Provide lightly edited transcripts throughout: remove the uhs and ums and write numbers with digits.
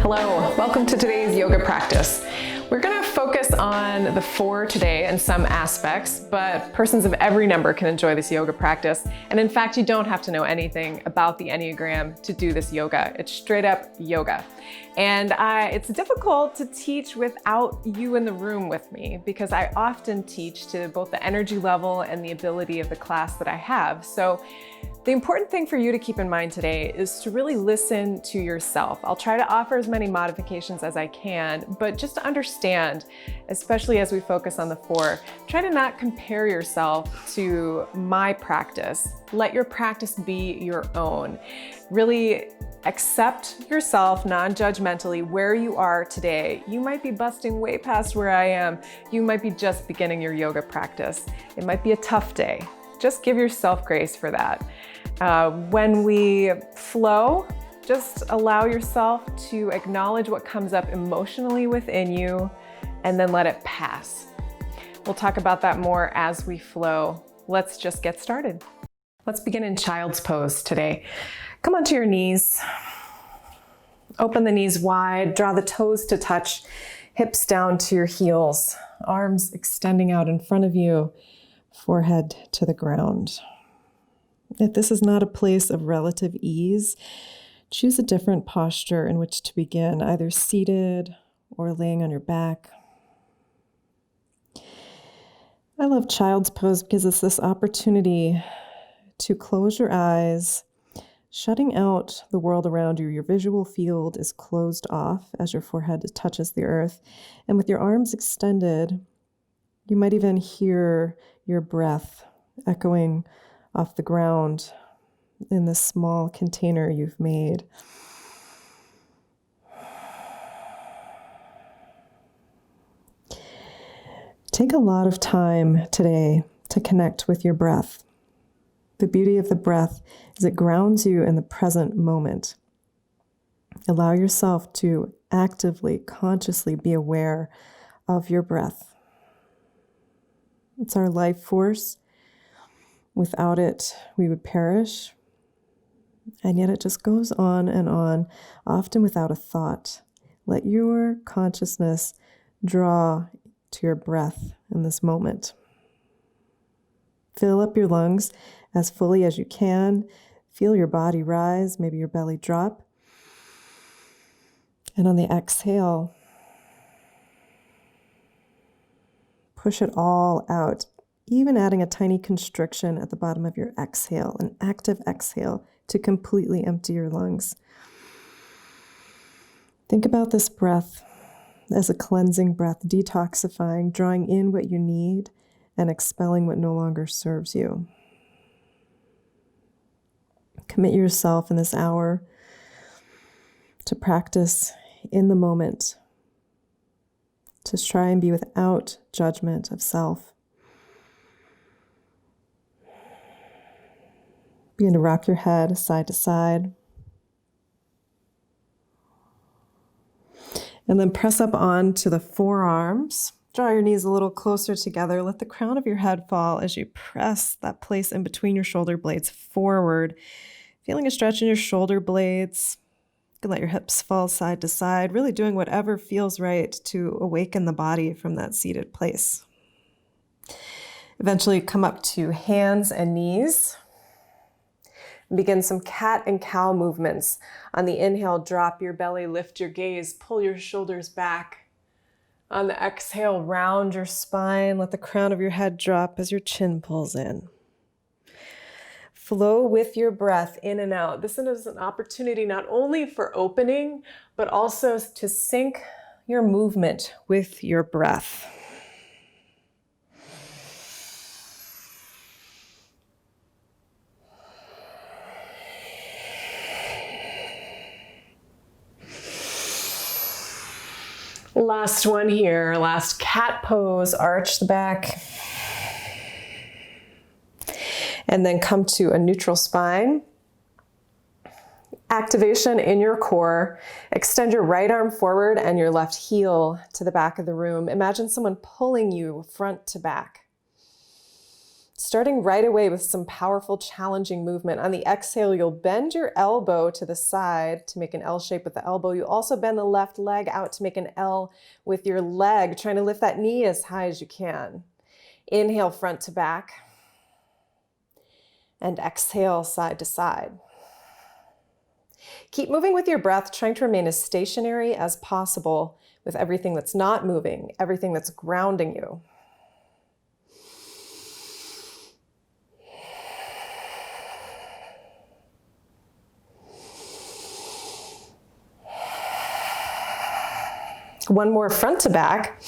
Hello, welcome to today's yoga practice. We're going to focus on the 4 today in some aspects, but persons of every number can enjoy this yoga practice. And in fact, you don't have to know anything about the Enneagram to do this yoga. It's straight up yoga. And it's difficult to teach without you in the room with me because I often teach to both the energy level and the ability of the class that I have. So the important thing for you to keep in mind today is to really listen to yourself. I'll try to offer as many modifications as I can, but just to understand, especially as we focus on the 4, try to not compare yourself to my practice. Let your practice be your own. Really accept yourself non-judgmentally where you are today. You might be busting way past where I am. You might be just beginning your yoga practice. It might be a tough day. Just give yourself grace for that. When we flow, just allow yourself to acknowledge what comes up emotionally within you and then let it pass. We'll talk about that more as we flow. Let's just get started. Let's begin in child's pose today. Come onto your knees. Open the knees wide, draw the toes to touch, hips down to your heels, arms extending out in front of you, forehead to the ground. If this is not a place of relative ease, choose a different posture in which to begin, either seated or laying on your back. I love child's pose because it's this opportunity to close your eyes, shutting out the world around you. Your visual field is closed off as your forehead touches the earth. And with your arms extended, you might even hear your breath echoing off the ground in this small container you've made. Take a lot of time today to connect with your breath. The beauty of the breath is it grounds you in the present moment. Allow yourself to actively, consciously be aware of your breath. It's our life force. Without it, we would perish. And yet it just goes on, often without a thought. Let your consciousness draw to your breath in this moment. Fill up your lungs as fully as you can. Feel your body rise, maybe your belly drop. And on the exhale, push it all out. Even adding a tiny constriction at the bottom of your exhale, an active exhale to completely empty your lungs. Think about this breath as a cleansing breath, detoxifying, drawing in what you need and expelling what no longer serves you. Commit yourself in this hour to practice in the moment, to try and be without judgment of self. Begin to rock your head side to side. And then press up onto the forearms. Draw your knees a little closer together. Let the crown of your head fall as you press that place in between your shoulder blades forward. Feeling a stretch in your shoulder blades. You can let your hips fall side to side, really doing whatever feels right to awaken the body from that seated place. Eventually come up to hands and knees. Begin some cat and cow movements. On the inhale, drop your belly, lift your gaze, pull your shoulders back. On the exhale, round your spine. Let the crown of your head drop as your chin pulls in. Flow with your breath in and out. This is an opportunity not only for opening, but also to sync your movement with your breath. Last one here, last cat pose, arch the back. And then come to a neutral spine. Activation in your core. Extend your right arm forward and your left heel to the back of the room. Imagine someone pulling you front to back. Starting right away with some powerful, challenging movement. On the exhale, you'll bend your elbow to the side to make an L shape with the elbow. You also bend the left leg out to make an L with your leg, trying to lift that knee as high as you can. Inhale, front to back. And exhale, side to side. Keep moving with your breath, trying to remain as stationary as possible with everything that's not moving, everything that's grounding you. One more front to back.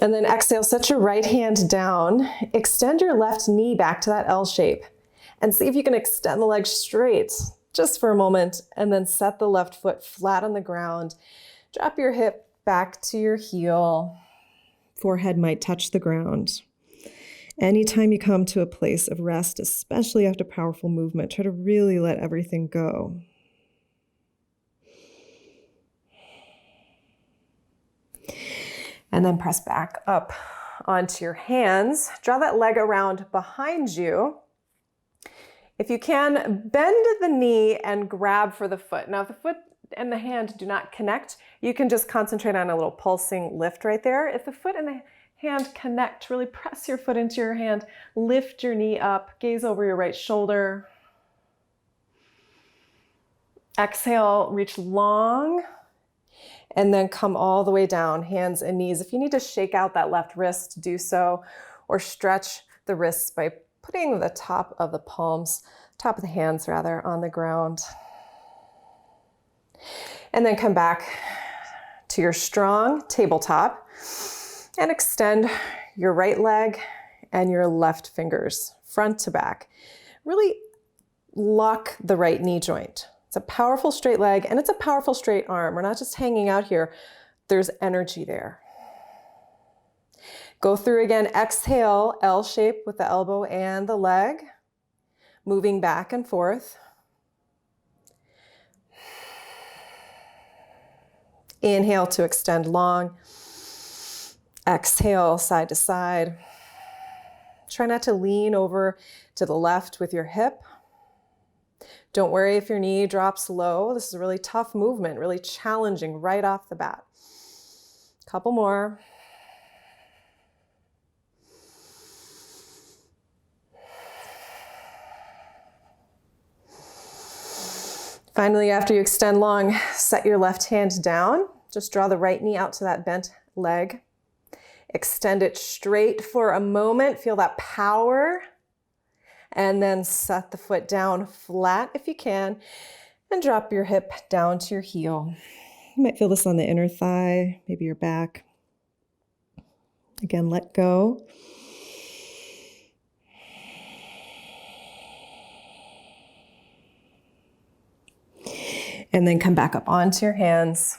And then exhale, set your right hand down. Extend your left knee back to that L shape. And see if you can extend the leg straight just for a moment. And then set the left foot flat on the ground. Drop your hip back to your heel. Forehead might touch the ground. Anytime you come to a place of rest, especially after powerful movement, try to really let everything go. And then press back up onto your hands. Draw that leg around behind you. If you can, bend the knee and grab for the foot. Now, if the foot and the hand do not connect, you can just concentrate on a little pulsing lift right there. If the foot and the hand connect, really press your foot into your hand, lift your knee up, gaze over your right shoulder. Exhale, reach long. And then come all the way down, hands and knees. If you need to shake out that left wrist, do so, or stretch the wrists by putting the top of the palms, top of the hands rather, on the ground. And then come back to your strong tabletop and extend your right leg and your left fingers, front to back. Really lock the right knee joint. It's a powerful straight leg and it's a powerful straight arm. We're not just hanging out here. There's energy there. Go through again. Exhale, L shape with the elbow and the leg. Moving back and forth. Inhale to extend long. Exhale, side to side. Try not to lean over to the left with your hip. Don't worry if your knee drops low. This is a really tough movement, really challenging right off the bat. Couple more. Finally, after you extend long, set your left hand down. Just draw the right knee out to that bent leg. Extend it straight for a moment. Feel that power. And then set the foot down flat if you can, and drop your hip down to your heel. You might feel this on the inner thigh, maybe your back. Again, let go. And then come back up onto your hands.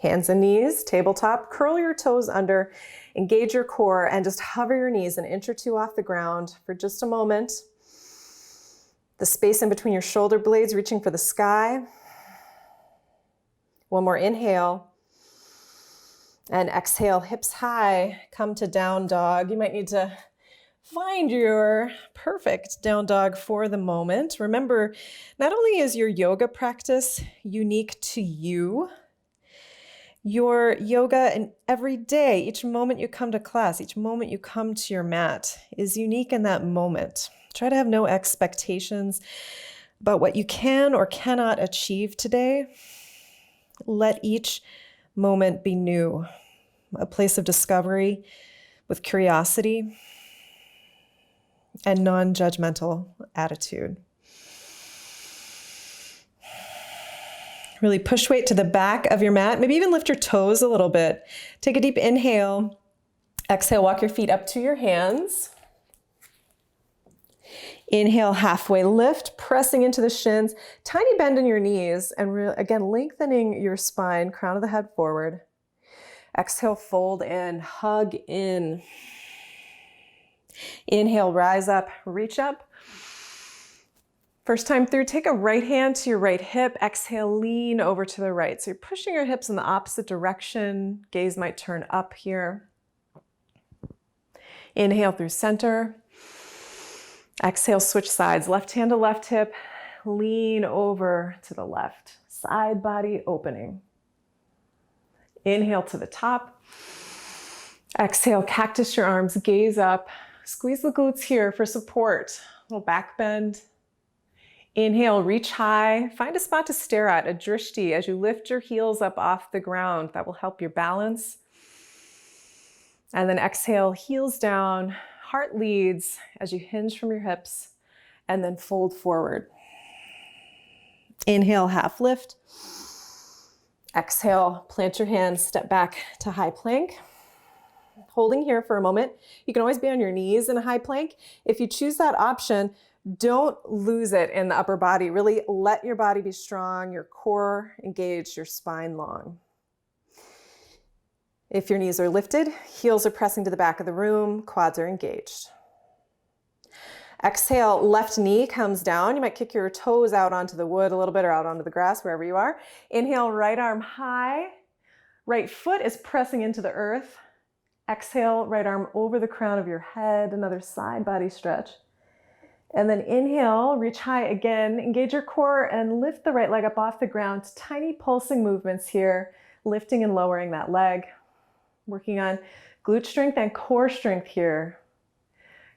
Hands and knees, tabletop, curl your toes under, engage your core, and just hover your knees an inch or two off the ground for just a moment. The space in between your shoulder blades reaching for the sky. One more inhale. And exhale, hips high, come to down dog. You might need to find your perfect down dog for the moment. Remember, not only is your yoga practice unique to you, your yoga and every day, each moment you come to class, each moment you come to your mat is unique in that moment. Try to have no expectations about what you can or cannot achieve today. Let each moment be new, a place of discovery with curiosity and non-judgmental attitude. Really push weight to the back of your mat. Maybe even lift your toes a little bit. Take a deep inhale. Exhale, walk your feet up to your hands. Inhale, halfway lift, pressing into the shins. Tiny bend in your knees. And again, lengthening your spine, crown of the head forward. Exhale, fold in, hug in. Inhale, rise up, reach up. First time through, take a right hand to your right hip. Exhale, lean over to the right. So you're pushing your hips in the opposite direction. Gaze might turn up here. Inhale through center. Exhale, switch sides. Left hand to left hip. Lean over to the left. Side body opening. Inhale to the top. Exhale, cactus your arms, gaze up. Squeeze the glutes here for support. Little back bend. Inhale, reach high. Find a spot to stare at, a drishti, as you lift your heels up off the ground. That will help your balance. And then exhale, heels down, heart leads as you hinge from your hips, and then fold forward. Inhale, half lift. Exhale, plant your hands, step back to high plank. Holding here for a moment. You can always be on your knees in a high plank. If you choose that option, don't lose it in the upper body. Really let your body be strong, your core engaged, your spine long. If your knees are lifted, heels are pressing to the back of the room, quads are engaged. Exhale, left knee comes down. You might kick your toes out onto the wood a little bit or out onto the grass, wherever you are. Inhale, right arm high. Right foot is pressing into the earth. Exhale, right arm over the crown of your head, another side body stretch. And then inhale, reach high again, engage your core and lift the right leg up off the ground. Tiny pulsing movements here, lifting and lowering that leg. Working on glute strength and core strength here.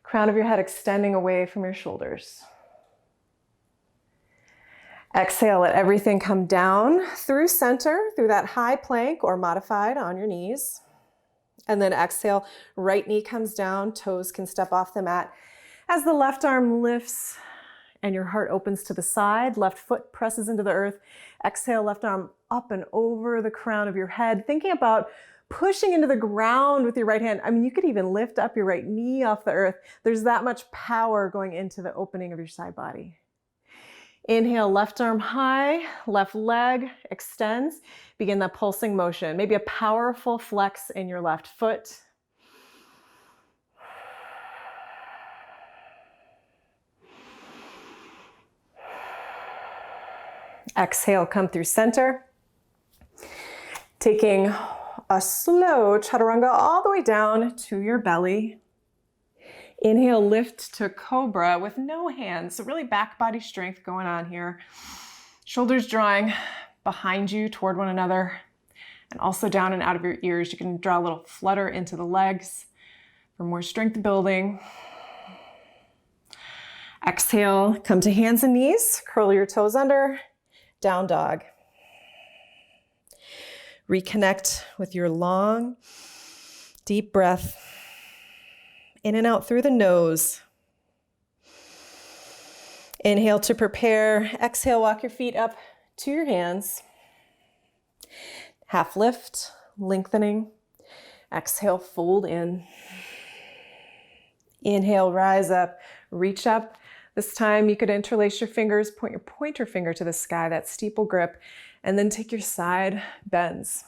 Crown of your head extending away from your shoulders. Exhale, let everything come down through center, through that high plank or modified on your knees. And then exhale, right knee comes down, toes can step off the mat. As the left arm lifts and your heart opens to the side, left foot presses into the earth. Exhale, left arm up and over the crown of your head. Thinking about pushing into the ground with your right hand. I mean, you could even lift up your right knee off the earth. There's that much power going into the opening of your side body. Inhale, left arm high, left leg extends. Begin that pulsing motion. Maybe a powerful flex in your left foot. Exhale, come through center. Taking a slow chaturanga all the way down to your belly. Inhale, lift to cobra with no hands. So really back body strength going on here. Shoulders drawing behind you toward one another and also down and out of your ears. You can draw a little flutter into the legs for more strength building. Exhale, come to hands and knees. Curl your toes under. Down dog. Reconnect with your long, deep breath. In and out through the nose. Inhale to prepare. Exhale, walk your feet up to your hands. Half lift, lengthening. Exhale, fold in. Inhale, rise up, reach up. This time you could interlace your fingers, point your pointer finger to the sky, that steeple grip, and then take your side bends.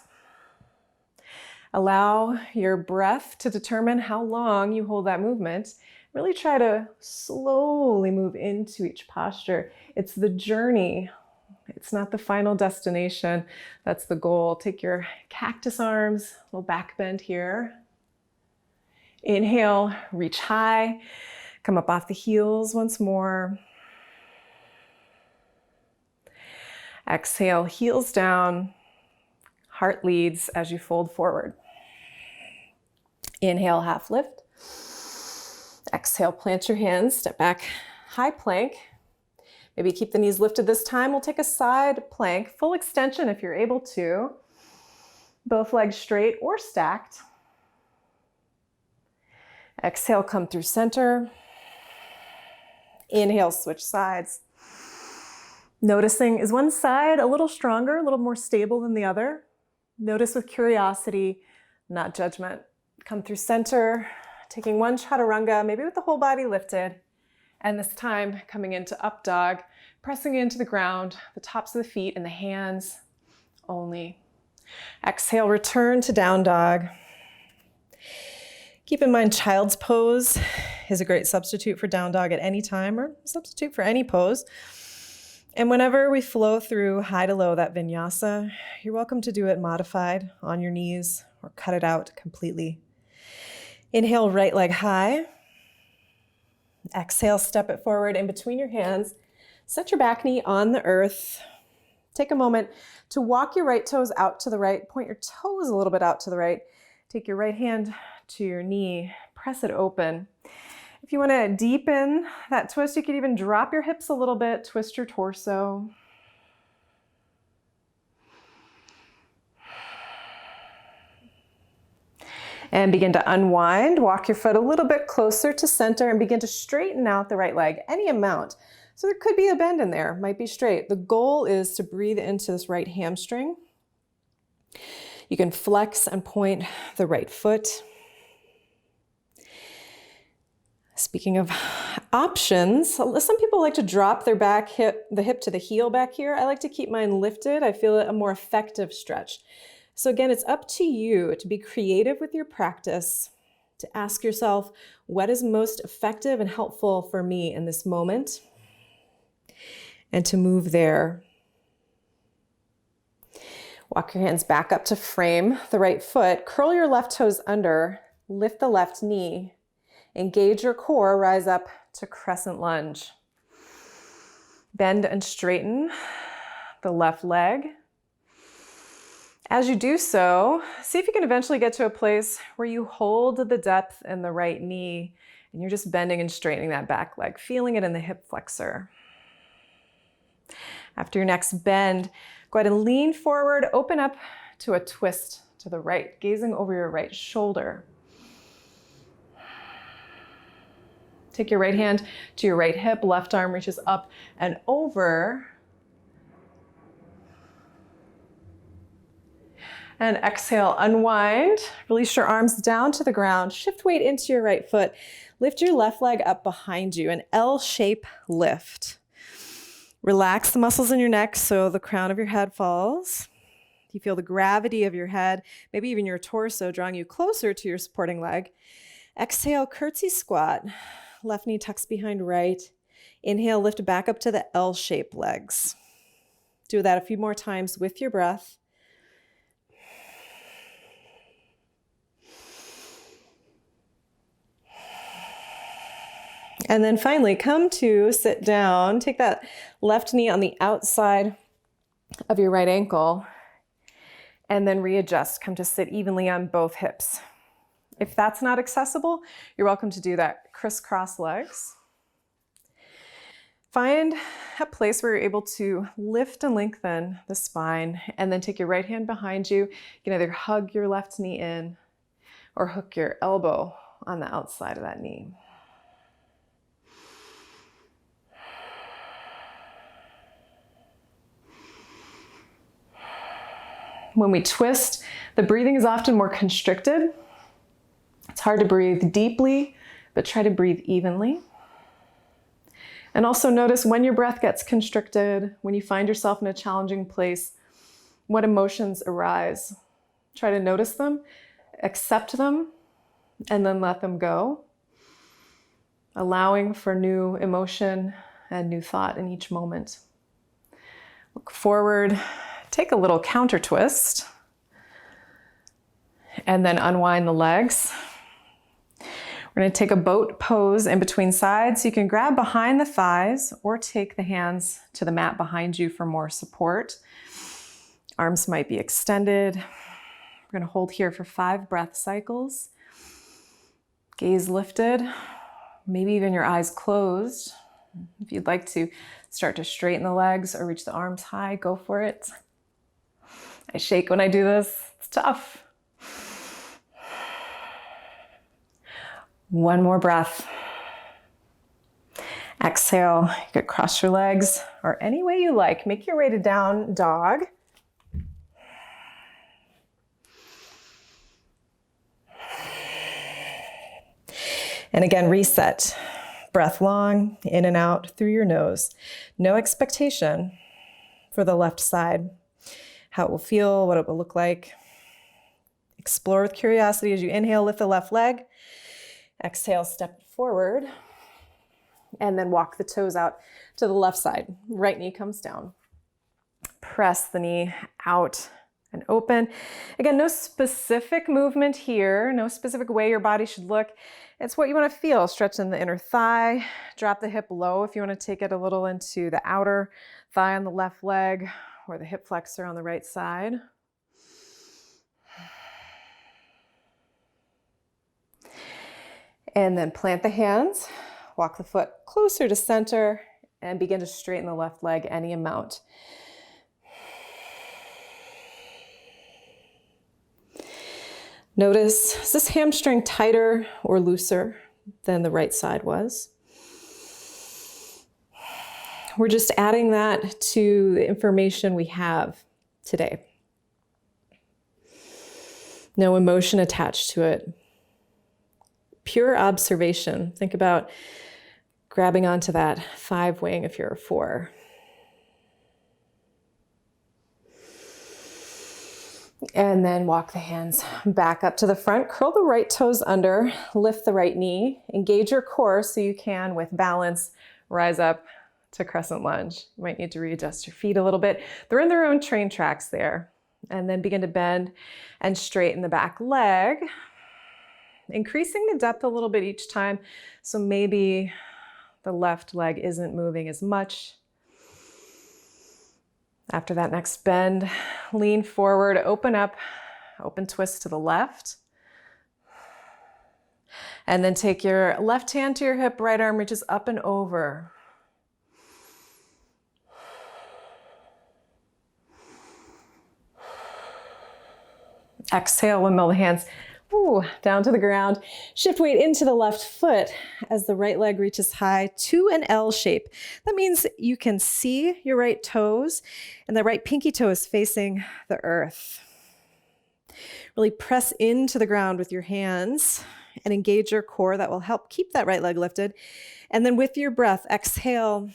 Allow your breath to determine how long you hold that movement. Really try to slowly move into each posture. It's the journey. It's not the final destination. That's the goal. Take your cactus arms, little back bend here. Inhale, reach high. Come up off the heels once more. Exhale, heels down. Heart leads as you fold forward. Inhale, half lift. Exhale, plant your hands, step back, high plank. Maybe keep the knees lifted this time. We'll take a side plank, full extension if you're able to. Both legs straight or stacked. Exhale, come through center. Inhale, switch sides. Noticing, is one side a little stronger, a little more stable than the other? Notice with curiosity, not judgment. Come through center, taking one chaturanga, maybe with the whole body lifted. And this time coming into up dog, pressing into the ground, the tops of the feet and the hands only. Exhale, return to down dog. Keep in mind, child's pose is a great substitute for down dog at any time, or substitute for any pose. And whenever we flow through high to low, that vinyasa, you're welcome to do it modified on your knees or cut it out completely. Inhale, right leg high. Exhale, step it forward in between your hands. Set your back knee on the earth. Take a moment to walk your right toes out to the right. Point your toes a little bit out to the right. Take your right hand to your knee. Press it open. If you want to deepen that twist, you could even drop your hips a little bit, twist your torso. And begin to unwind. Walk your foot a little bit closer to center and begin to straighten out the right leg, any amount. So there could be a bend in there, might be straight. The goal is to breathe into this right hamstring. You can flex and point the right foot. Speaking of options, some people like to drop their the hip to the heel back here. I like to keep mine lifted. I feel it a more effective stretch. So again, it's up to you to be creative with your practice, to ask yourself, what is most effective and helpful for me in this moment? And to move there. Walk your hands back up to frame the right foot. Curl your left toes under, lift the left knee. Engage your core, rise up to crescent lunge. Bend and straighten the left leg. As you do so, see if you can eventually get to a place where you hold the depth in the right knee and you're just bending and straightening that back leg, feeling it in the hip flexor. After your next bend, go ahead and lean forward, open up to a twist to the right, gazing over your right shoulder. Take your right hand to your right hip, left arm reaches up and over. And exhale, unwind. Release your arms down to the ground. Shift weight into your right foot. Lift your left leg up behind you, an L-shape lift. Relax the muscles in your neck so the crown of your head falls. You feel the gravity of your head, maybe even your torso drawing you closer to your supporting leg. Exhale, curtsy squat. Left knee tucks behind right. Inhale, lift back up to the L-shaped legs. Do that a few more times with your breath. And then finally, come to sit down. Take that left knee on the outside of your right ankle and then readjust. Come to sit evenly on both hips. If that's not accessible, you're welcome to do that crisscross legs. Find a place where you're able to lift and lengthen the spine and then take your right hand behind you. You can either hug your left knee in or hook your elbow on the outside of that knee. When we twist, the breathing is often more constricted. It's hard to breathe deeply, but try to breathe evenly. And also notice when your breath gets constricted, when you find yourself in a challenging place, what emotions arise. Try to notice them, accept them, and then let them go, allowing for new emotion and new thought in each moment. Look forward, take a little counter twist, and then unwind the legs. We're going to take a boat pose in between sides. You can grab behind the thighs or take the hands to the mat behind you for more support. Arms might be extended. We're going to hold here for 5 breath cycles. Gaze lifted, maybe even your eyes closed. If you'd like to start to straighten the legs or reach the arms high, go for it. I shake when I do this. It's tough. One more breath. Exhale, you could cross your legs or any way you like. Make your way to down dog. And again, reset. Breath long, in and out through your nose. No expectation for the left side. How it will feel, what it will look like. Explore with curiosity as you inhale, lift the left leg. Exhale, step forward, and then walk the toes out to the left side. Right knee comes down. Press the knee out and open. Again, no specific movement here, no specific way your body should look. It's what you want to feel. Stretch in the inner thigh, drop the hip low if you want to take it a little into the outer thigh on the left leg or the hip flexor on the right side. And then plant the hands, walk the foot closer to center, and begin to straighten the left leg any amount. Notice, is this hamstring tighter or looser than the right side was? We're just adding that to the information we have today. No emotion attached to it. Pure observation. Think about grabbing onto that 5 wing if you're a 4. And then walk the hands back up to the front. Curl the right toes under, lift the right knee, engage your core so you can, with balance, rise up to crescent lunge. You might need to readjust your feet a little bit. They're in their own train tracks there. And then begin to bend and straighten the back leg, increasing the depth a little bit each time. So maybe the left leg isn't moving as much. After that next bend, lean forward, open up, open twist to the left. And then take your left hand to your hip, right arm reaches up and over. Exhale, windmill the hands down to the ground. Shift weight into the left foot as the right leg reaches high to an L shape. That means you can see your right toes and the right pinky toe is facing the earth. Really press into the ground with your hands and engage your core. That will help keep that right leg lifted. And then with your breath, exhale,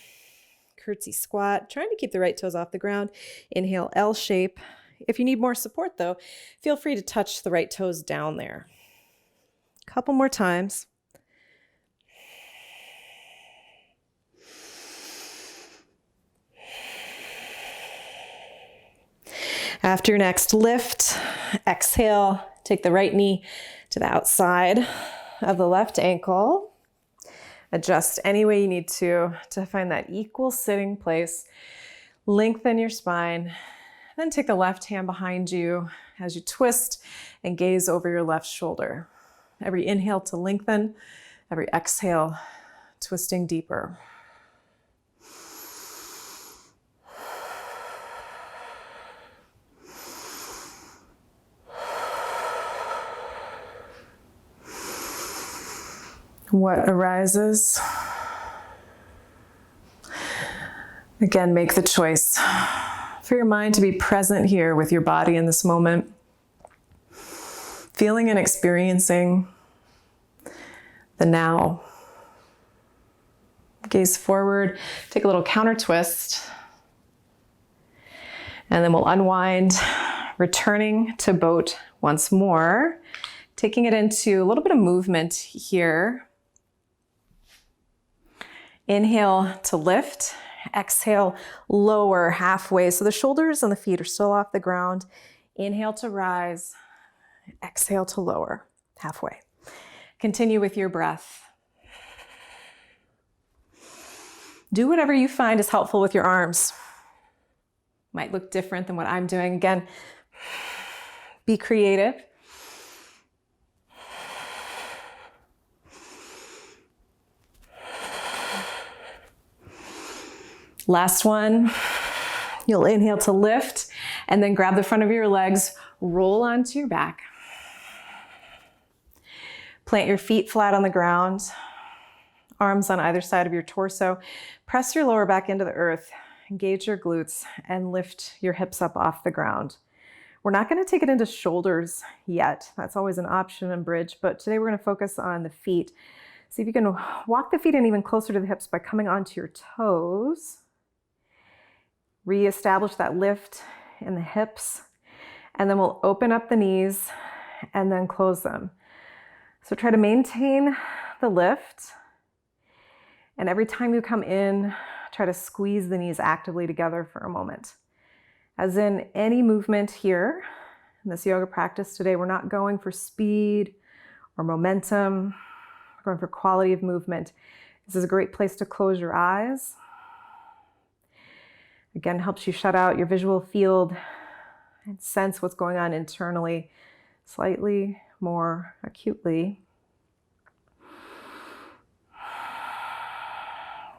curtsy squat, trying to keep the right toes off the ground. Inhale, L shape. If you need more support though, feel free to touch the right toes down there. Couple more times. After your next lift, exhale, take the right knee to the outside of the left ankle. Adjust any way you need to find that equal sitting place. Lengthen your spine. Then take the left hand behind you as you twist and gaze over your left shoulder. Every inhale to lengthen, every exhale, twisting deeper. What arises? Again, make the choice for your mind to be present here with your body in this moment, feeling and experiencing the now. Gaze forward, take a little counter twist, and then we'll unwind, returning to boat once more, taking it into a little bit of movement here. Inhale to lift. Exhale, lower halfway. So the shoulders and the feet are still off the ground. Inhale to rise. Exhale to lower halfway. Continue with your breath. Do whatever you find is helpful with your arms. Might look different than what I'm doing. Again, be creative. Last one, you'll inhale to lift and then grab the front of your legs, roll onto your back. Plant your feet flat on the ground, arms on either side of your torso. Press your lower back into the earth, engage your glutes, and lift your hips up off the ground. We're not going to take it into shoulders yet. That's always an option in bridge, but today we're going to focus on the feet. See if you can walk the feet in even closer to the hips by coming onto your toes. Reestablish that lift in the hips, and then we'll open up the knees and then close them. So try to maintain the lift, and every time you come in, try to squeeze the knees actively together for a moment. As in any movement here in this yoga practice today, we're not going for speed or momentum, we're going for quality of movement. This is a great place to close your eyes. Again, helps you shut out your visual field and sense what's going on internally slightly more acutely.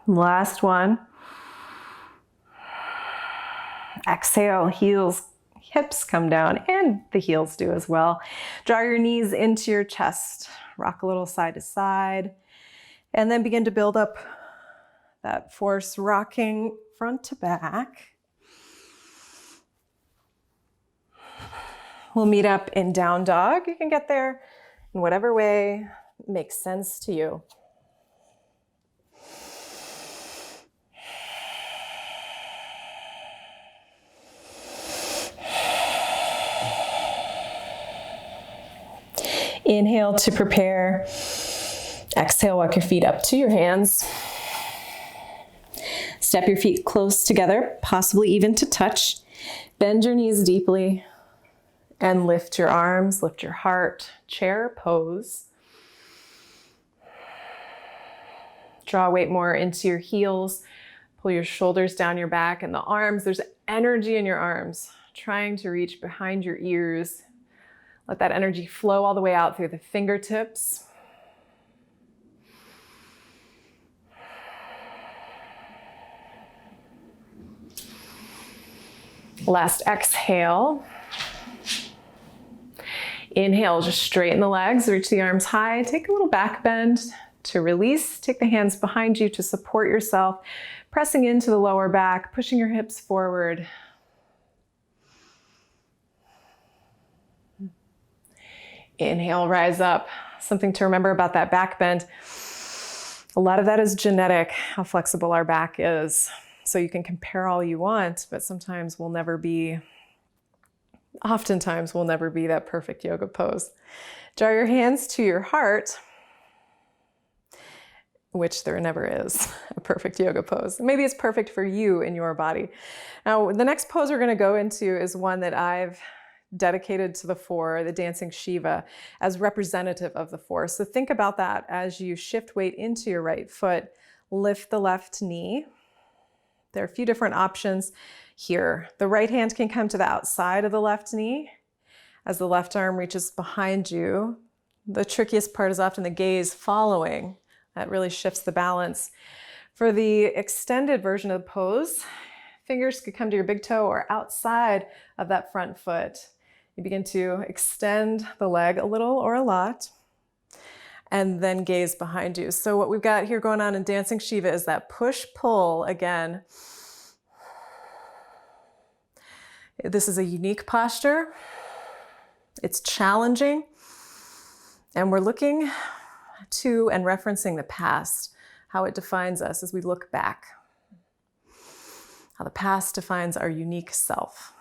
Last one. Exhale, hips come down, and the heels do as well. Draw your knees into your chest. Rock a little side to side. And then begin to build up that force, rocking front to back. We'll meet up in down dog. You can get there in whatever way makes sense to you. Inhale to prepare. Exhale, walk your feet up to your hands. Step your feet close together, possibly even to touch. Bend your knees deeply and lift your arms, lift your heart. Chair pose. Draw weight more into your heels. Pull your shoulders down your back and the arms. There's energy in your arms, trying to reach behind your ears. Let that energy flow all the way out through the fingertips. Last exhale. Inhale, just straighten the legs, reach the arms high, take a little back bend to release. Take the hands behind you to support yourself, pressing into the lower back, pushing your hips forward. Inhale, rise up. Something to remember about that back bend. A lot of that is genetic, how flexible our back is. So you can compare all you want, but oftentimes we'll never be that perfect yoga pose. Draw your hands to your heart, which there never is a perfect yoga pose. Maybe it's perfect for you in your body. Now, the next pose we're going to go into is one that I've dedicated to the four, the dancing Shiva, as representative of the four. So think about that as you shift weight into your right foot, lift the left knee. There are a few different options here. The right hand can come to the outside of the left knee as the left arm reaches behind you. The trickiest part is often the gaze following. That really shifts the balance. For the extended version of the pose, fingers could come to your big toe or outside of that front foot. You begin to extend the leg a little or a lot, and then gaze behind you. So what we've got here going on in Dancing Shiva is that push-pull again. This is a unique posture. It's challenging, and we're looking to and referencing the past, how it defines us as we look back, how the past defines our unique self.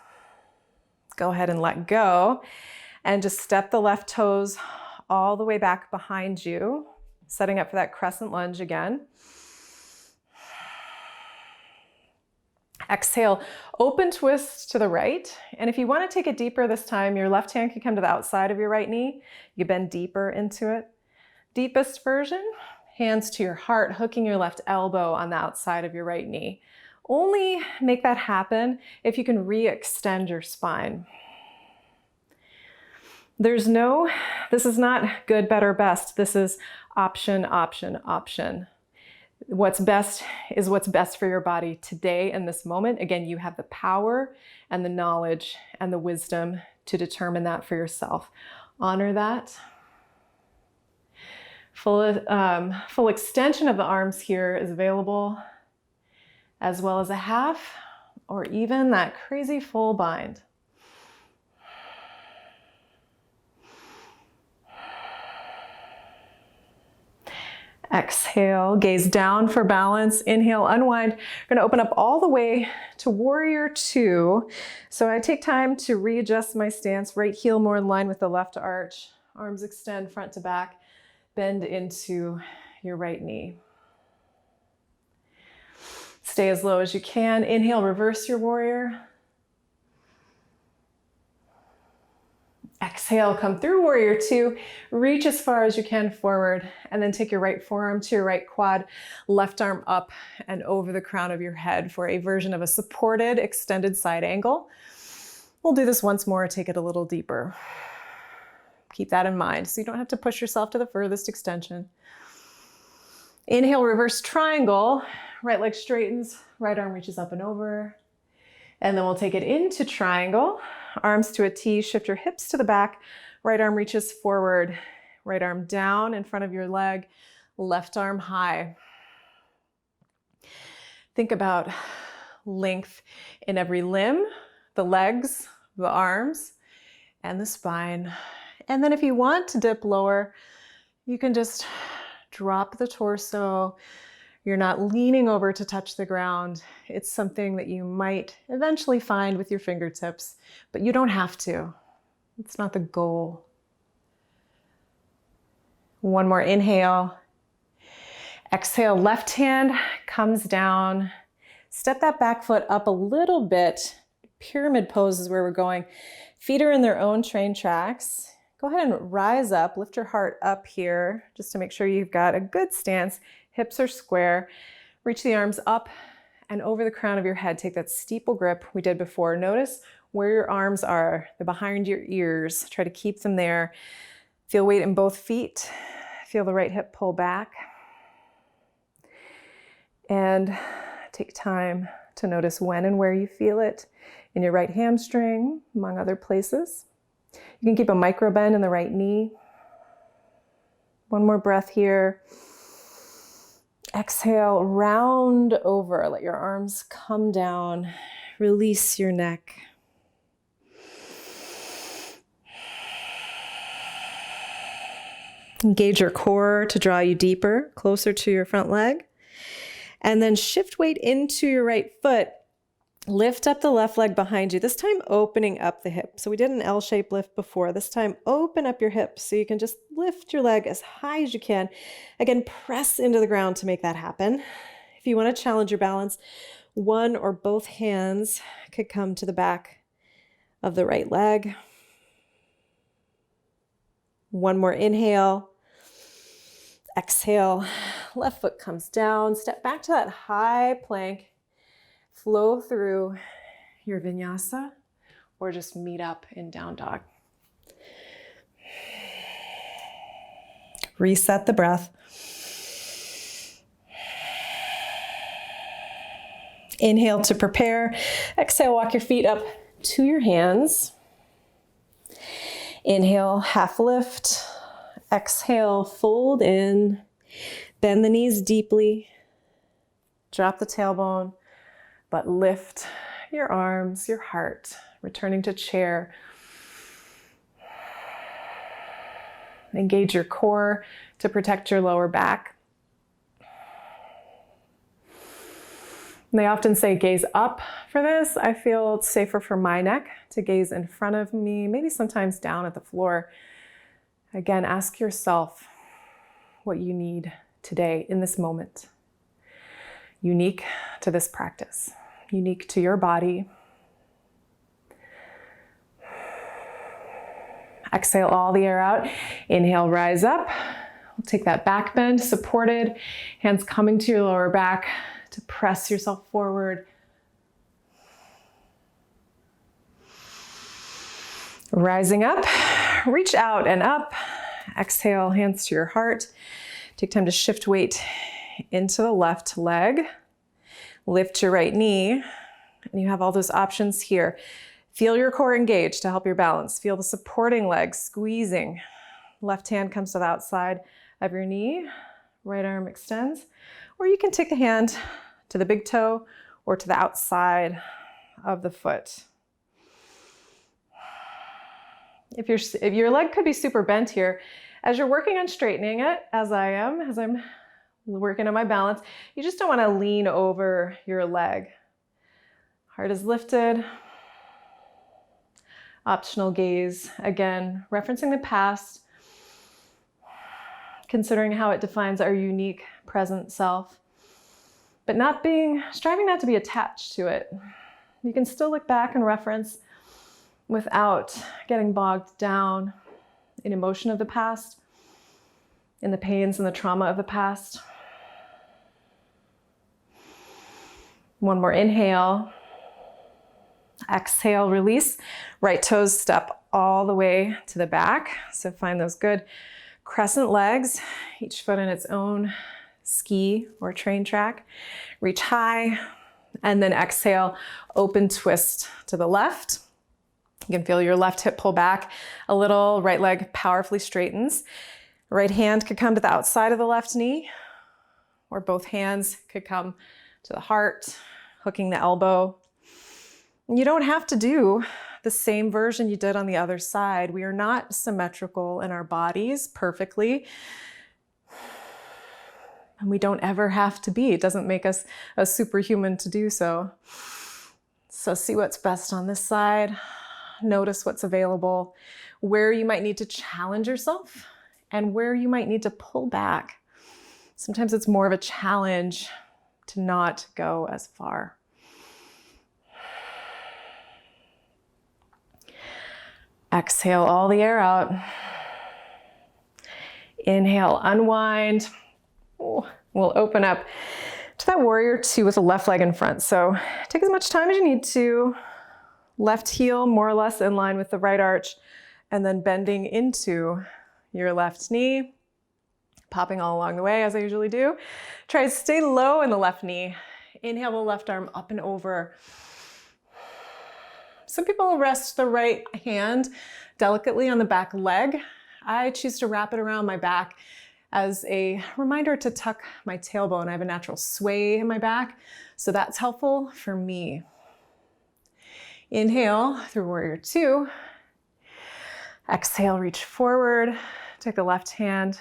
Go ahead and let go and just step the left toes all the way back behind you, setting up for that crescent lunge again. Exhale, open twist to the right. And if you want to take it deeper this time, your left hand can come to the outside of your right knee. You bend deeper into it. Deepest version, hands to your heart, hooking your left elbow on the outside of your right knee. Only make that happen if you can re-extend your spine. This is not good, better, best. This is option, option, option. What's best is what's best for your body today in this moment. Again, you have the power and the knowledge and the wisdom to determine that for yourself. Honor that. Full extension of the arms here is available, as well as a half or even that crazy full bind. Exhale, gaze down for balance. Inhale, unwind. We're going to open up all the way to Warrior Two. So I take time to readjust my stance. Right heel more in line with the left arch. Arms extend front to back. Bend into your right knee. Stay as low as you can. Inhale, reverse your warrior. Exhale, come through warrior two, reach as far as you can forward, and then take your right forearm to your right quad, left arm up and over the crown of your head for a version of a supported extended side angle. We'll do this once more, take it a little deeper. Keep that in mind so you don't have to push yourself to the furthest extension. Inhale, reverse triangle, right leg straightens, right arm reaches up and over. And then we'll take it into triangle, arms to a T, shift your hips to the back, right arm reaches forward, right arm down in front of your leg, left arm high. Think about length in every limb, the legs, the arms, and the spine. And then if you want to dip lower, you can just drop the torso. You're not leaning over to touch the ground. It's something that you might eventually find with your fingertips, but you don't have to. It's not the goal. One more inhale. Exhale, left hand comes down. Step that back foot up a little bit. Pyramid pose is where we're going. Feet are in their own train tracks. Go ahead and rise up, lift your heart up here, just to make sure you've got a good stance. Hips are square. Reach the arms up and over the crown of your head. Take that steeple grip we did before. Notice where your arms are. They're behind your ears. Try to keep them there. Feel weight in both feet. Feel the right hip pull back. And take time to notice when and where you feel it in your right hamstring, among other places. You can keep a micro bend in the right knee. One more breath here. Exhale, round over. Let your arms come down. Release your neck. Engage your core to draw you deeper, closer to your front leg. And then shift weight into your right foot. Lift up the left leg behind you, this time opening up the hip. So we did an L-shaped lift before. This time, open up your hips so you can just lift your leg as high as you can. Again, press into the ground to make that happen. If you want to challenge your balance, one or both hands could come to the back of the right leg. One more inhale. Exhale, left foot comes down. Step back to that high plank. Flow through your vinyasa or just meet up in down dog. Reset the breath. Inhale to prepare. Exhale, walk your feet up to your hands. Inhale, half lift. Exhale, fold in. Bend the knees deeply. Drop the tailbone. But lift your arms, your heart, returning to chair. Engage your core to protect your lower back. They often say gaze up for this. I feel it's safer for my neck to gaze in front of me, maybe sometimes down at the floor. Again, ask yourself what you need today in this moment. Unique to this practice, unique to your body. Exhale all the air out. Inhale, rise up. We'll take that back bend, supported, hands coming to your lower back to press yourself forward. Rising up, reach out and up. Exhale, hands to your heart. Take time to shift weight into the left leg. Lift your right knee, and you have all those options here. Feel your core engage to help your balance. Feel the supporting leg squeezing. Left hand comes to the outside of your knee. Right arm extends. Or you can take the hand to the big toe or to the outside of the foot. If your leg could be super bent here, as you're working on straightening it, as I'm working on my balance, you just don't want to lean over your leg. Heart is lifted. Optional gaze, again, referencing the past, considering how it defines our unique present self, but striving not to be attached to it. You can still look back and reference without getting bogged down in emotion of the past, in the pains and the trauma of the past. One more inhale. Exhale, release. Right toes step all the way to the back. So find those good crescent legs, each foot in its own ski or train track. Reach high, and then exhale, open twist to the left. You can feel your left hip pull back a little, right leg powerfully straightens. Right hand could come to the outside of the left knee, or both hands could come to the heart, hooking the elbow. You don't have to do the same version you did on the other side. We are not symmetrical in our bodies perfectly. And we don't ever have to be. It doesn't make us a superhuman to do so. So see what's best on this side. Notice what's available, where you might need to challenge yourself and where you might need to pull back. Sometimes it's more of a challenge to not go as far. Exhale all the air out. Inhale, unwind. Ooh, we'll open up to that warrior two with the left leg in front. So take as much time as you need to. Left heel more or less in line with the right arch, and then bending into your left knee, popping all along the way as I usually do. Try to stay low in the left knee. Inhale the left arm up and over. Some people rest the right hand delicately on the back leg. I choose to wrap it around my back as a reminder to tuck my tailbone. I have a natural sway in my back, so that's helpful for me. Inhale through warrior two. Exhale, reach forward. Take the left hand,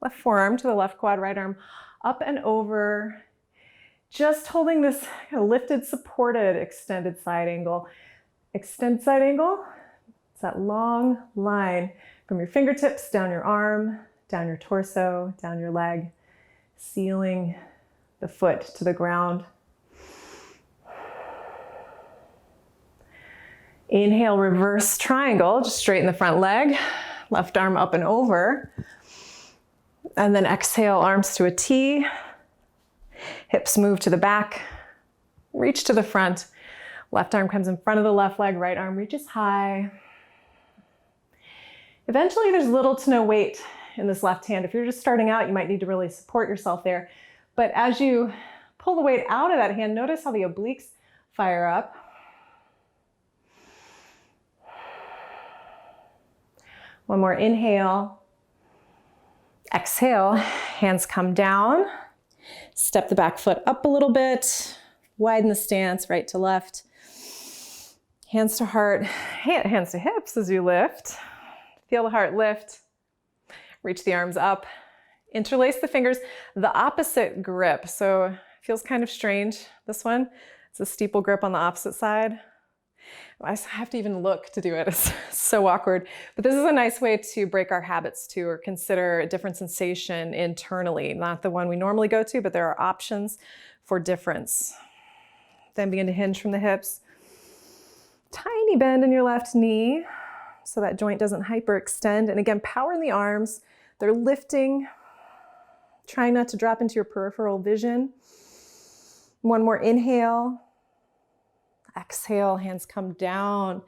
left forearm to the left quad, right arm up and over. Just holding this kind of lifted, supported, extended side angle. Extend side angle. It's that long line from your fingertips down your arm, down your torso, down your leg, sealing the foot to the ground. Inhale, reverse triangle, just straighten the front leg, left arm up and over. And then exhale, arms to a T, hips move to the back, reach to the front. Left arm comes in front of the left leg, right arm reaches high. Eventually there's little to no weight in this left hand. If you're just starting out, you might need to really support yourself there. But as you pull the weight out of that hand, notice how the obliques fire up. One more inhale. Exhale, hands come down. Step the back foot up a little bit. Widen the stance, right to left. Hands to heart, hands to hips as you lift. Feel the heart lift. Reach the arms up. Interlace the fingers, the opposite grip. So it feels kind of strange, this one. It's a steeple grip on the opposite side. I have to even look to do it. It's so awkward. But this is a nice way to break our habits too, or consider a different sensation internally. Not the one we normally go to, but there are options for difference. Then begin to hinge from the hips. Tiny bend in your left knee so that joint doesn't hyperextend. And again, power in the arms. They're lifting. Try not to drop into your peripheral vision. One more inhale. Exhale, hands come down.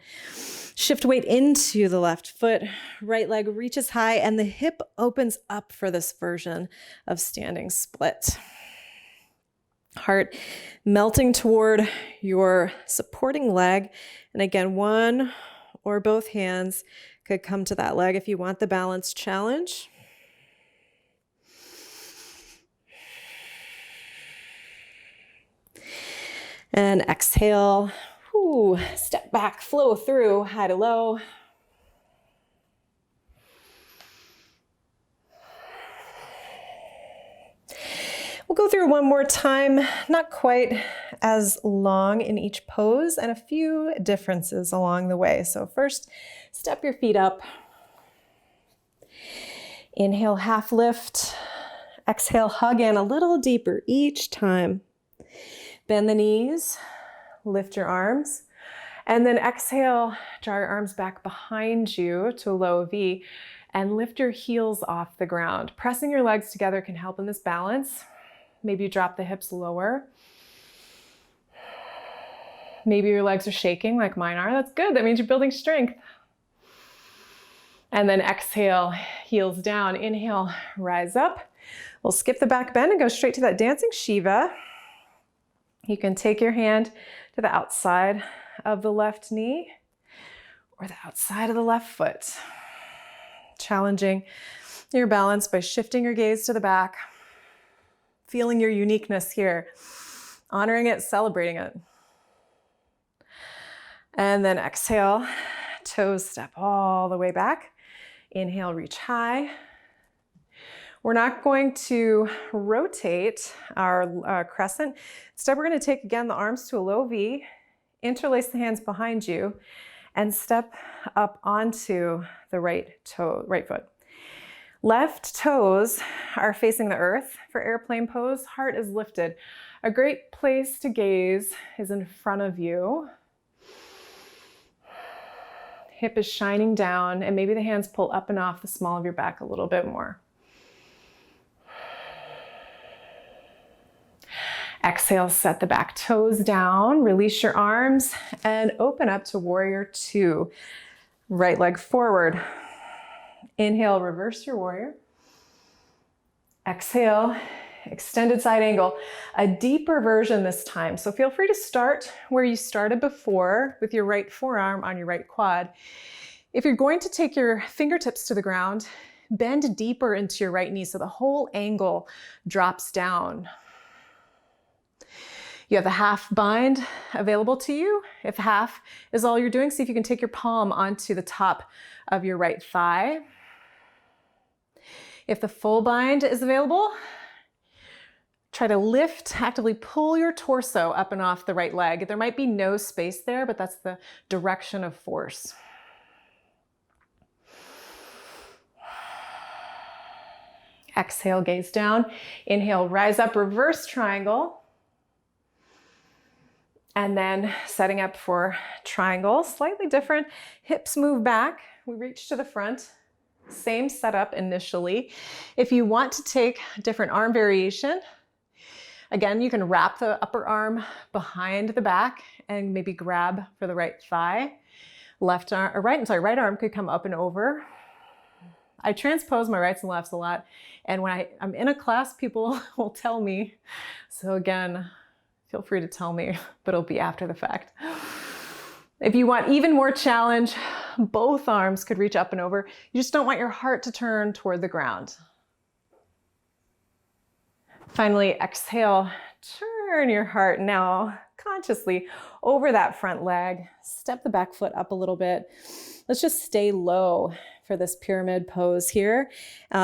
Shift weight into the left foot. Right leg reaches high and the hip opens up for this version of standing split. Heart melting toward your supporting leg. And again, one or both hands could come to that leg if you want the balance challenge. And exhale, step back, flow through, high to low. We'll go through one more time, not quite as long in each pose, and a few differences along the way. So first, step your feet up. Inhale, half lift. Exhale, hug in a little deeper each time. Bend the knees, lift your arms, And then exhale, draw your arms back behind you to a low V and lift your heels off the ground. Pressing your legs together can help in this balance. Maybe you drop the hips lower. Maybe your legs are shaking like mine are. That's good. That means you're building strength. And then exhale, heels down. Inhale, rise up. We'll skip the back bend and go straight to that dancing Shiva. You can take your hand to the outside of the left knee or the outside of the left foot. Challenging your balance by shifting your gaze to the back, feeling your uniqueness here, honoring it, celebrating it. And then exhale, toes step all the way back. Inhale, reach high. We're not going to rotate our crescent. Instead, we're going to take again the arms to a low V, interlace the hands behind you, and step up onto the right foot. Left toes are facing the earth for airplane pose. Heart is lifted. A great place to gaze is in front of you. Hip is shining down, and maybe the hands pull up and off the small of your back a little bit more. Exhale, set the back toes down, release your arms, and open up to warrior two. Right leg forward. Inhale, reverse your warrior. Exhale, extended side angle. A deeper version this time. So feel free to start where you started before with your right forearm on your right quad. If you're going to take your fingertips to the ground, bend deeper into your right knee so the whole angle drops down. You have the half bind available to you. If half is all you're doing, see if you can take your palm onto the top of your right thigh. If the full bind is available, try to lift, actively pull your torso up and off the right leg. There might be no space there, but that's the direction of force. Exhale, gaze down. Inhale, rise up, reverse triangle. And then setting up for triangle, slightly different. Hips move back, we reach to the front. Same setup initially. If you want to take a different arm variation, again, you can wrap the upper arm behind the back and maybe grab for the right thigh. Right arm could come up and over. I transpose my rights and lefts a lot. And when I'm in a class, people will tell me. So again, feel free to tell me, but it'll be after the fact. If you want even more challenge, both arms could reach up and over. You just don't want your heart to turn toward the ground. Finally, exhale, turn your heart now consciously over that front leg. Step the back foot up a little bit. Let's just stay low for this pyramid pose here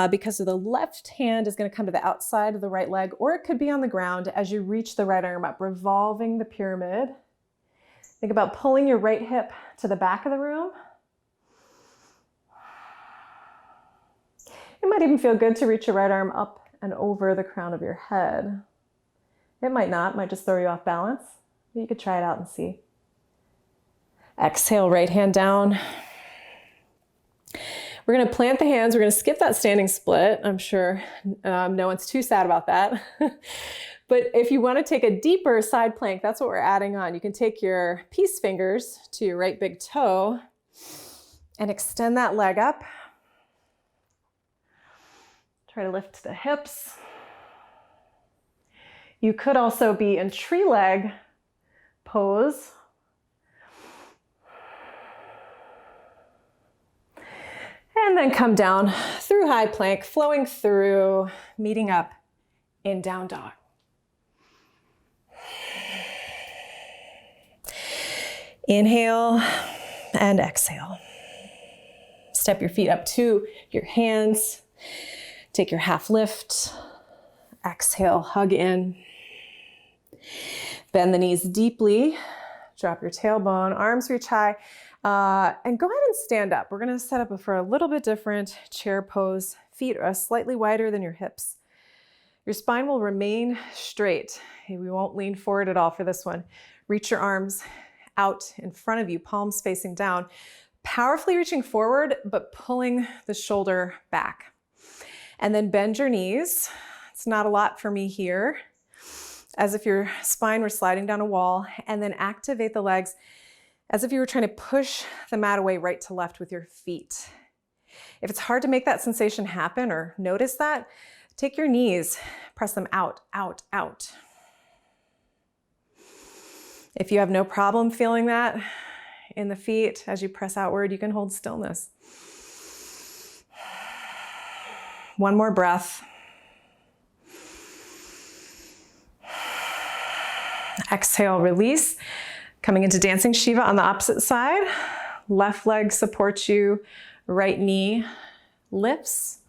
because the left hand is going to come to the outside of the right leg, or it could be on the ground as you reach the right arm up, revolving the pyramid. Think about pulling your right hip to the back of the room. It might even feel good to reach your right arm up and over the crown of your head. It might not, it might just throw you off balance. You could try it out and see. Exhale, right hand down. We're going to plant the hands. We're going to skip that standing split. I'm sure no one's too sad about that. But if you want to take a deeper side plank, that's what we're adding on. You can take your peace fingers to your right big toe and extend that leg up. Try to lift the hips. You could also be in tree leg pose. And then come down through high plank, flowing through, meeting up in down dog. Inhale and exhale. Step your feet up to your hands. Take your half lift. Exhale, hug in. Bend the knees deeply. Drop your tailbone, arms reach high. And go ahead and stand up. We're going to set up for a little bit different chair pose. Feet are slightly wider than your hips. Your spine will remain straight. We won't lean forward at all for this one. Reach your arms out in front of you, palms facing down, powerfully reaching forward, but pulling the shoulder back. And then bend your knees. It's not a lot for me here, as if your spine were sliding down a wall, and then activate the legs as if you were trying to push the mat away right to left with your feet. If it's hard to make that sensation happen or notice that, take your knees, press them out, out, out. If you have no problem feeling that in the feet as you press outward, you can hold stillness. One more breath. Exhale, release. Coming into dancing Shiva on the opposite side. Left leg supports you, right knee lifts.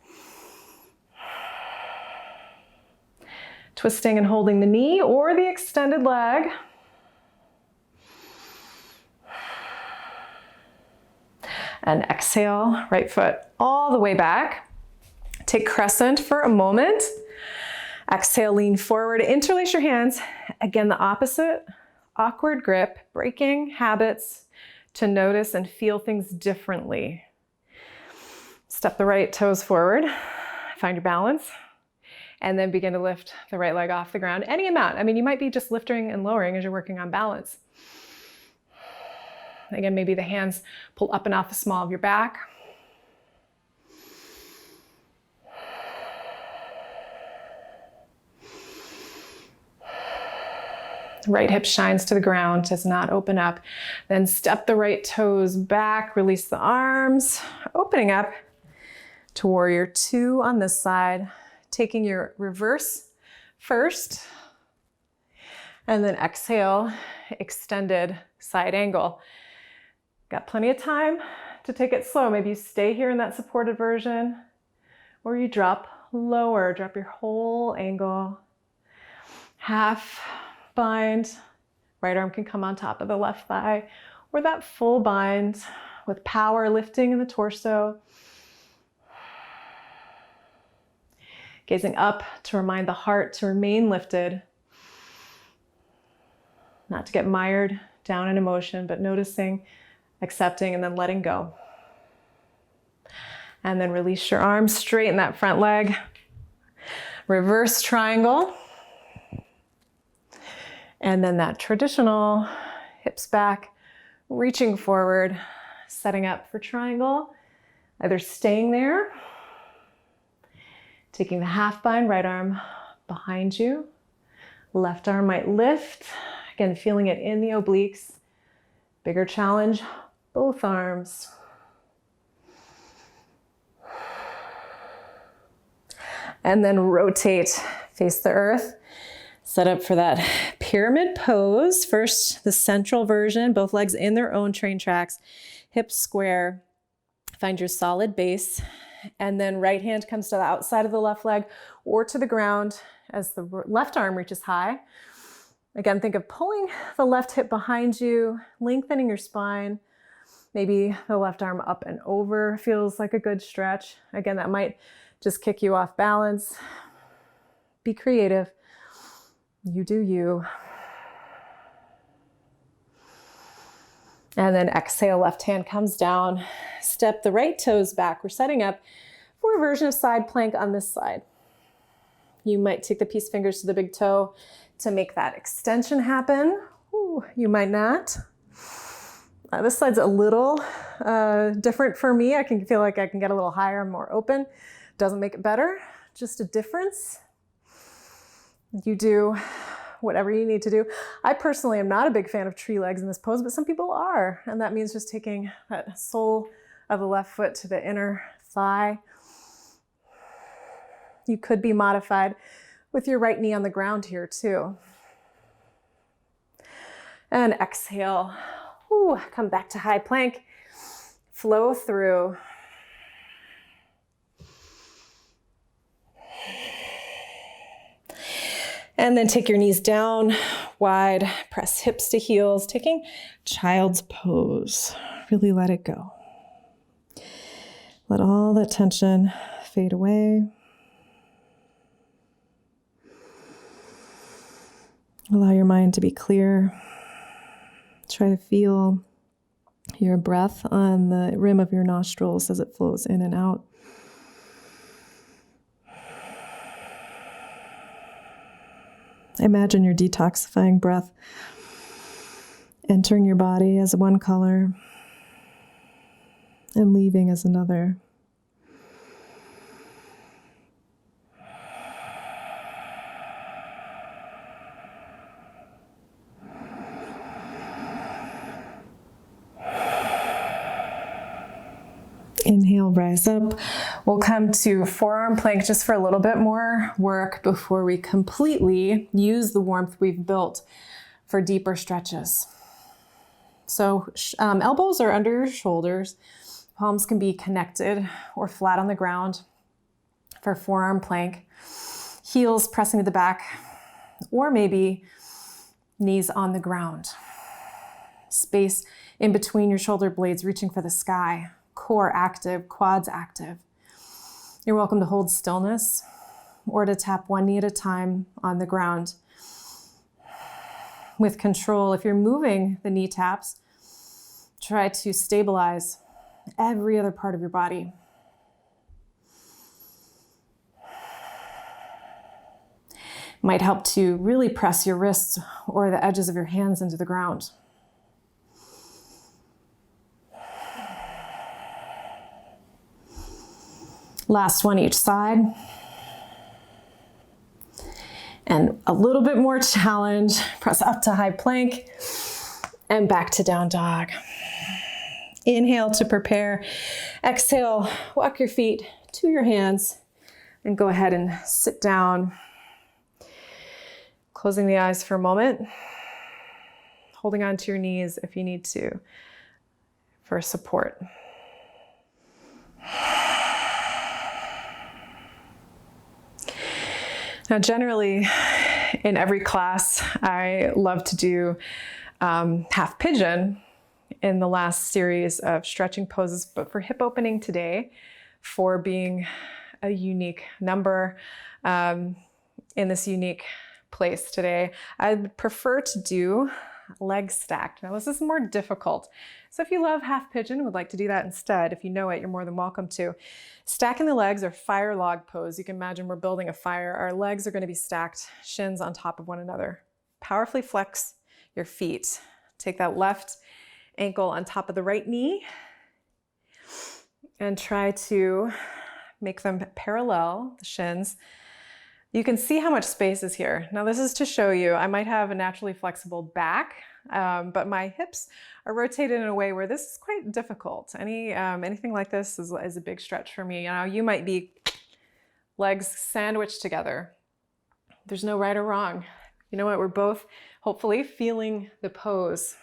Twisting and holding the knee or the extended leg. And exhale, right foot all the way back. Take crescent for a moment. Exhale, lean forward, interlace your hands. Again, the opposite, awkward grip, breaking habits to notice and feel things differently. Step the right toes forward, find your balance, and then begin to lift the right leg off the ground. Any amount. I mean, you might be just lifting and lowering as you're working on balance. Again, maybe the hands pull up and off the small of your back. Right hip shines to the ground, does not open up. Then step the right toes back, release the arms, opening up to warrior two on this side, taking your reverse first, and then exhale, extended side angle. Got plenty of time to take it slow. Maybe you stay here in that supported version, or you drop lower, drop your whole angle. Half bind, right arm can come on top of the left thigh, or that full bind with power lifting in the torso. Gazing up to remind the heart to remain lifted, not to get mired down in emotion, but noticing, accepting, and then letting go. And then release your arms, straighten that front leg. Reverse triangle. And then that traditional hips back, reaching forward, setting up for triangle. Either staying there, taking the half bind, right arm behind you. Left arm might lift. Again, feeling it in the obliques. Bigger challenge, both arms. And then rotate, face the earth. Set up for that pyramid pose. First, the central version, both legs in their own train tracks, hips square. Find your solid base. And then right hand comes to the outside of the left leg or to the ground as the left arm reaches high. Again, think of pulling the left hip behind you, lengthening your spine. Maybe the left arm up and over feels like a good stretch. Again, that might just kick you off balance. Be creative. You do you. And then exhale, left hand comes down. Step the right toes back. We're setting up for a version of side plank on this side. You might take the peace fingers to the big toe to make that extension happen. Ooh, you might not. This side's a little different for me. I can feel like I can get a little higher and more open. Doesn't make it better, just a difference. You do whatever you need to do. I personally am not a big fan of tree legs in this pose, but some people are. And that means just taking that sole of the left foot to the inner thigh. You could be modified with your right knee on the ground here too. And exhale. Ooh, come back to high plank. Flow through. And then take your knees down, wide, press hips to heels, taking child's pose. Really let it go. Let all that tension fade away. Allow your mind to be clear. Try to feel your breath on the rim of your nostrils as it flows in and out. Imagine your detoxifying breath entering your body as one color and leaving as another. Inhale, rise up. We'll come to forearm plank just for a little bit more work before we completely use the warmth we've built for deeper stretches. So elbows are under your shoulders. Palms can be connected or flat on the ground for forearm plank. Heels pressing to the back, or maybe knees on the ground. Space in between your shoulder blades reaching for the sky. Core active, quads active. You're welcome to hold stillness or to tap one knee at a time on the ground. With control, if you're moving the knee taps, try to stabilize every other part of your body. Might help to really press your wrists or the edges of your hands into the ground. Last one each side. And a little bit more challenge. Press up to high plank and back to down dog. Inhale to prepare. Exhale, walk your feet to your hands and go ahead and sit down. Closing the eyes for a moment. Holding on to your knees if you need to for support. Now, generally, in every class, I love to do half pigeon in the last series of stretching poses, but for hip opening today, for being a unique number in this unique place today, I'd prefer to do legs stacked. Now, this is more difficult. So if you love half pigeon, would like to do that instead, if you know it, you're more than welcome to. Stacking the legs or fire log pose. You can imagine we're building a fire. Our legs are going to be stacked, shins on top of one another. Powerfully flex your feet. Take that left ankle on top of the right knee and try to make them parallel, the shins. You can see how much space is here. Now this is to show you, I might have a naturally flexible back, but my hips are rotated in a way where this is quite difficult. Anything like this is a big stretch for me. Now you might be legs sandwiched together. There's no right or wrong. You know what? We're both hopefully feeling the pose.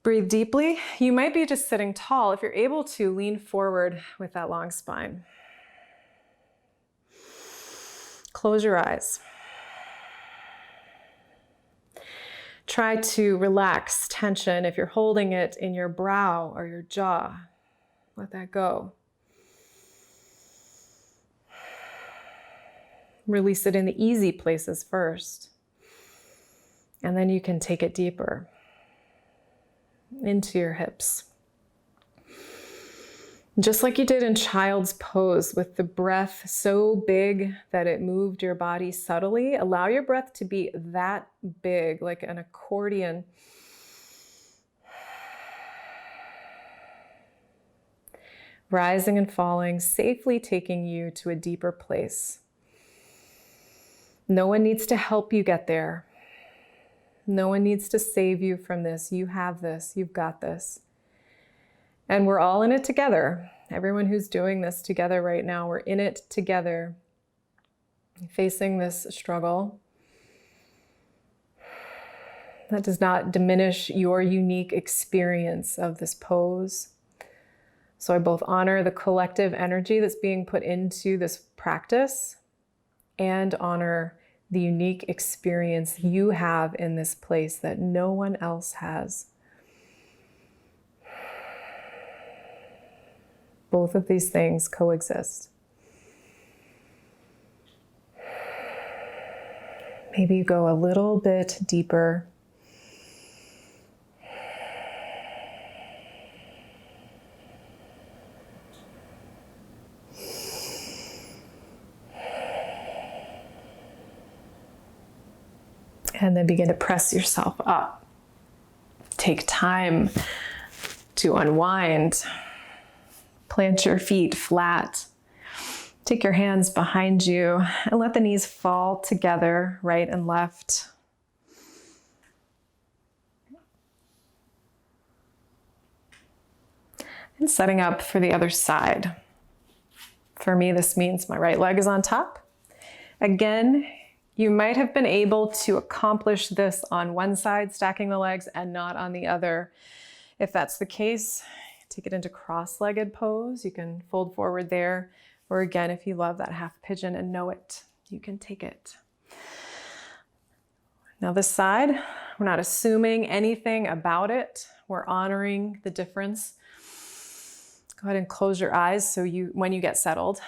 Breathe deeply. You might be just sitting tall. If you're able to, lean forward with that long spine. Close your eyes. Try to relax tension. If you're holding it in your brow or your jaw, let that go. Release it in the easy places first. And then you can take it deeper into your hips. Just like you did in child's pose, with the breath so big that it moved your body subtly, allow your breath to be that big, like an accordion. Rising and falling, safely taking you to a deeper place. No one needs to help you get there. No one needs to save you from this. You have this. You've got this. And we're all in it together. Everyone who's doing this together right now, we're in it together, facing this struggle. That does not diminish your unique experience of this pose. So I both honor the collective energy that's being put into this practice and honor the unique experience you have in this place that no one else has. Both of these things coexist. Maybe you go a little bit deeper. And then begin to press yourself up. Take time to unwind. Plant your feet flat. Take your hands behind you and let the knees fall together, right and left. And setting up for the other side. For me, this means my right leg is on top. Again, you might have been able to accomplish this on one side, stacking the legs, and not on the other. If that's the case, take it into cross-legged pose. You can fold forward there. Or again, if you love that half pigeon and know it, you can take it. Now this side, we're not assuming anything about it. We're honoring the difference. Go ahead and close your eyes when you get settled,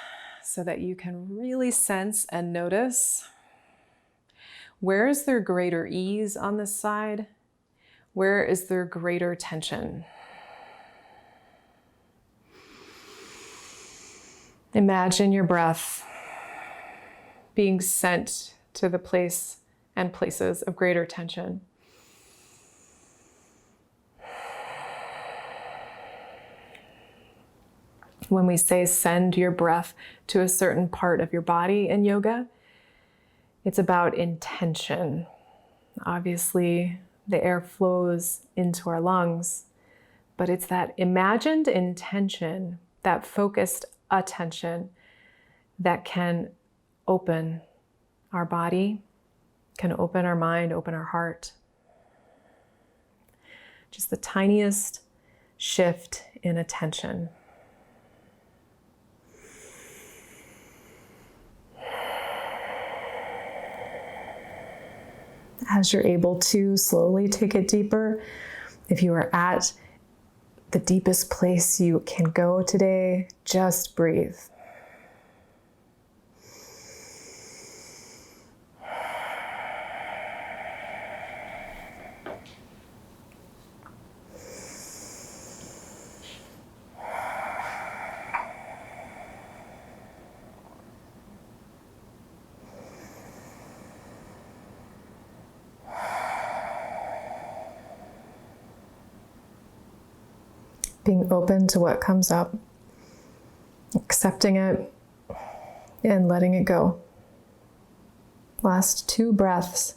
so that you can really sense and notice, where is there greater ease on this side? Where is there greater tension? Imagine your breath being sent to the place and places of greater tension. When we say send your breath to a certain part of your body in yoga, it's about intention. Obviously, the air flows into our lungs, but it's that imagined intention, that focused attention that can open our body, can open our mind, open our heart. Just the tiniest shift in attention. As you're able to, slowly take it deeper. If you are at the deepest place you can go today, just breathe. Being open to what comes up, accepting it, and letting it go. Last 2 breaths.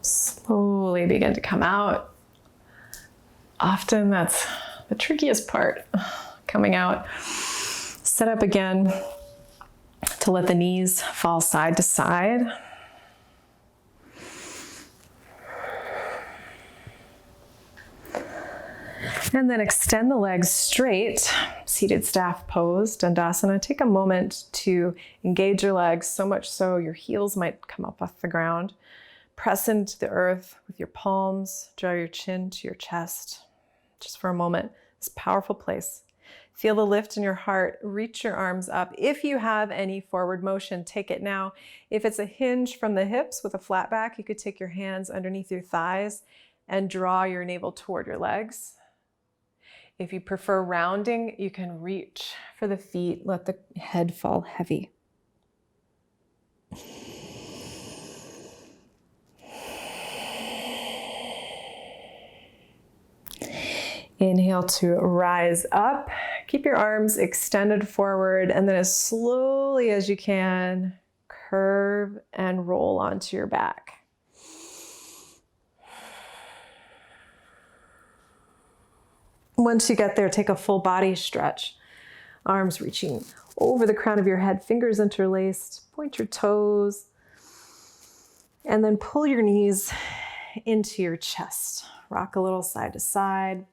Slowly begin to come out. Often that's the trickiest part, coming out. Set up again to let the knees fall side to side. And then extend the legs straight, seated staff pose, Dandasana. Take a moment to engage your legs, so much so your heels might come up off the ground. Press into the earth with your palms, draw your chin to your chest. Just for a moment, this powerful place. Feel the lift in your heart, reach your arms up. If you have any forward motion, take it now. If it's a hinge from the hips with a flat back, you could take your hands underneath your thighs and draw your navel toward your legs. If you prefer rounding, you can reach for the feet, let the head fall heavy. Inhale to rise up. Keep your arms extended forward, and then as slowly as you can, curve and roll onto your back. Once you get there, take a full body stretch. Arms reaching over the crown of your head, fingers interlaced, point your toes, and then pull your knees into your chest. Rock a little side to side.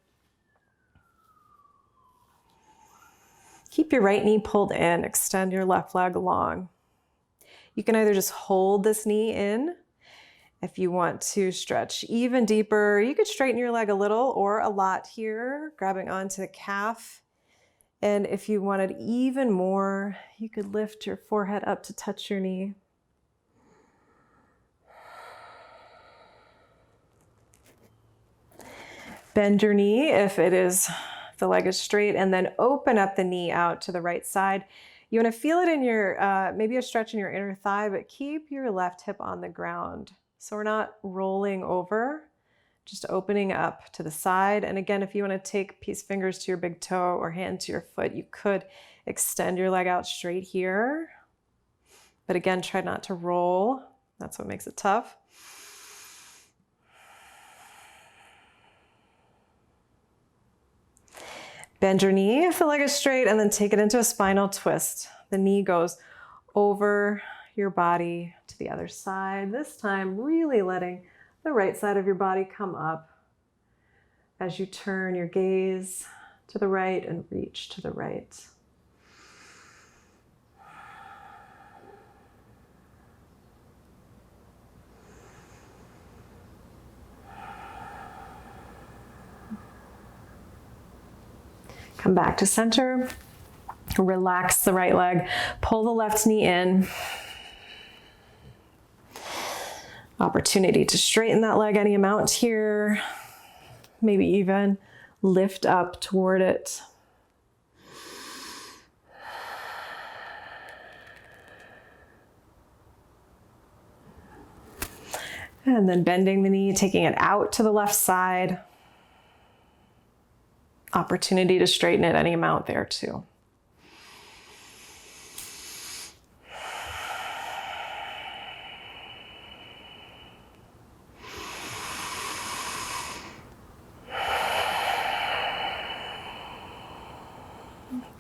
Keep your right knee pulled in, extend your left leg long. You can either just hold this knee in. If you want to stretch even deeper, you could straighten your leg a little or a lot here, grabbing onto the calf. And if you wanted even more, you could lift your forehead up to touch your knee. Bend your knee if it is the leg is straight, and then open up the knee out to the right side. You want to feel it in your, maybe a stretch in your inner thigh, but keep your left hip on the ground. So we're not rolling over, just opening up to the side. And again, if you want to take peace fingers to your big toe or hand to your foot, you could extend your leg out straight here. But again, try not to roll. That's what makes it tough. Bend your knee if the leg is straight, and then take it into a spinal twist. The knee goes over your body to the other side. This time, really letting the right side of your body come up as you turn your gaze to the right and reach to the right. Come back to center. Relax the right leg. Pull the left knee in. Opportunity to straighten that leg any amount here. Maybe even lift up toward it. And then bending the knee, taking it out to the left side. Opportunity to straighten it any amount there too.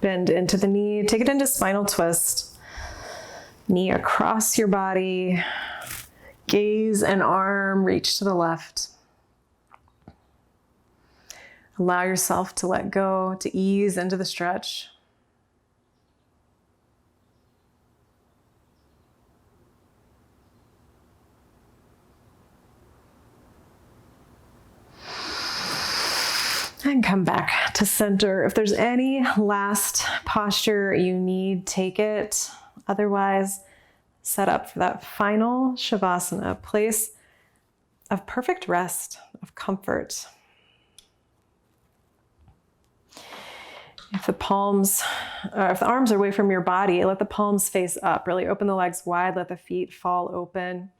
Bend into the knee, take it into spinal twist. Knee across your body, gaze and arm reach to the left. Allow yourself to let go, to ease into the stretch. And come back to center. If there's any last posture you need, take it. Otherwise, set up for that final Shavasana, place of perfect rest, of comfort. If the arms are away from your body, let the palms face up. Really open the legs wide, let the feet fall open.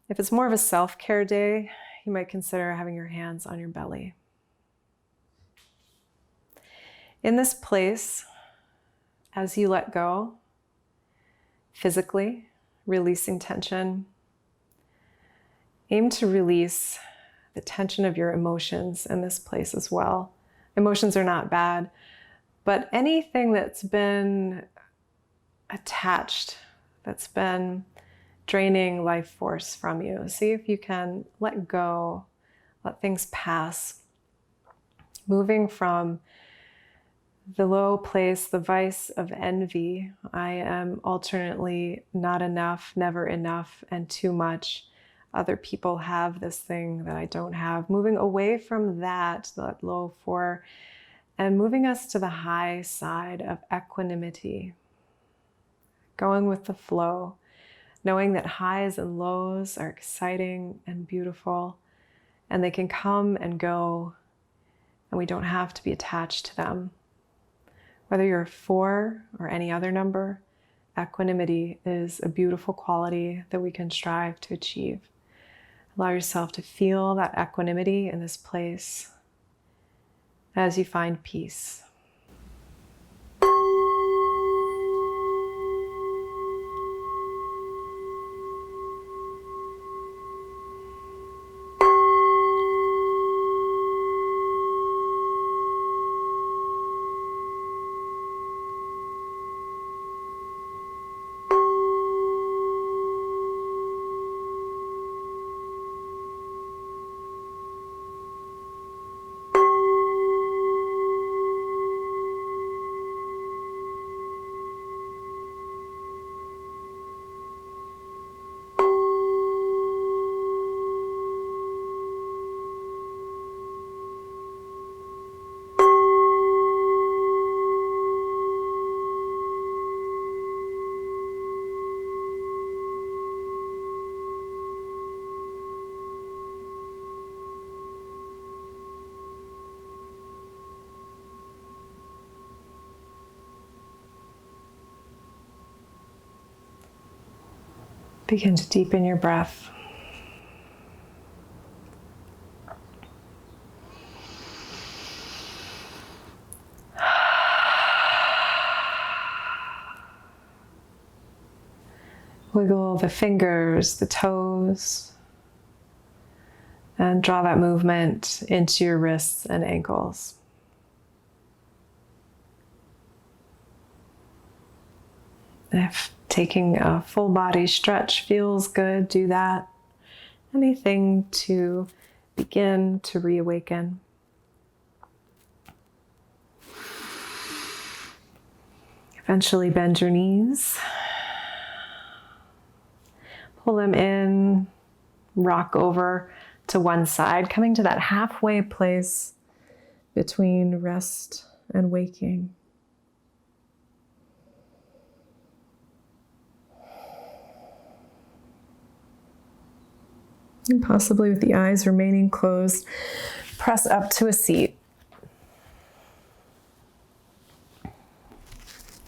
If it's more of a self-care day, you might consider having your hands on your belly. In this place, as you let go, physically releasing tension, aim to release the tension of your emotions in this place as well. Emotions are not bad, but anything that's been attached, that's been draining life force from you, see if you can let go, let things pass. Moving from the low place, the vice of envy, I am alternately not enough, never enough, and too much. Other people have this thing that I don't have. Moving away from that low four, and moving us to the high side of equanimity. Going with the flow, knowing that highs and lows are exciting and beautiful, and they can come and go, and we don't have to be attached to them. Whether you're a 4 or any other number, equanimity is a beautiful quality that we can strive to achieve. Allow yourself to feel that equanimity in this place as you find peace. Begin to deepen your breath. Wiggle the fingers, the toes, and draw that movement into your wrists and ankles. If taking a full body stretch feels good, do that. Anything to begin to reawaken. Eventually bend your knees. Pull them in, rock over to one side, coming to that halfway place between rest and waking. And possibly with the eyes remaining closed, press up to a seat.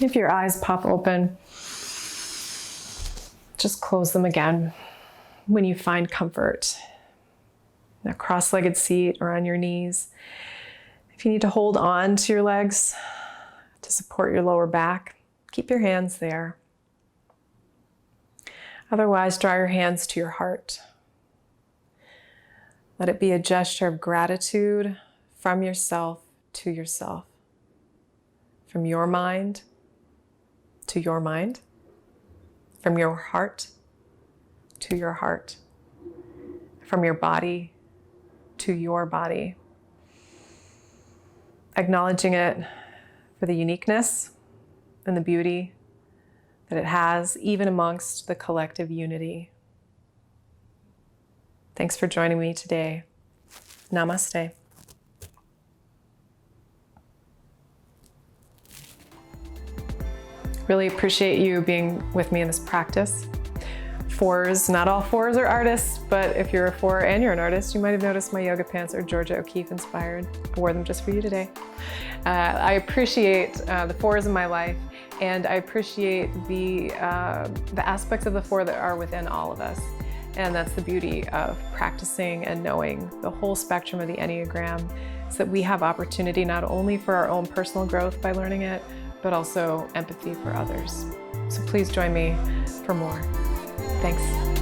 If your eyes pop open, just close them again when you find comfort in a cross-legged seat or on your knees. If you need to hold on to your legs to support your lower back, keep your hands there. Otherwise, draw your hands to your heart. Let it be a gesture of gratitude from yourself to yourself, from your mind to your mind, from your heart to your heart, from your body to your body. Acknowledging it for the uniqueness and the beauty that it has, even amongst the collective unity. Thanks for joining me today. Namaste. Really appreciate you being with me in this practice. Fours, not all fours are artists, but if you're a four and you're an artist, you might have noticed my yoga pants are Georgia O'Keeffe inspired. I wore them just for you today. I appreciate the fours in my life, and I appreciate the aspects of the four that are within all of us. And that's the beauty of practicing and knowing the whole spectrum of the Enneagram, so that we have opportunity not only for our own personal growth by learning it, but also empathy for others. So please join me for more. Thanks.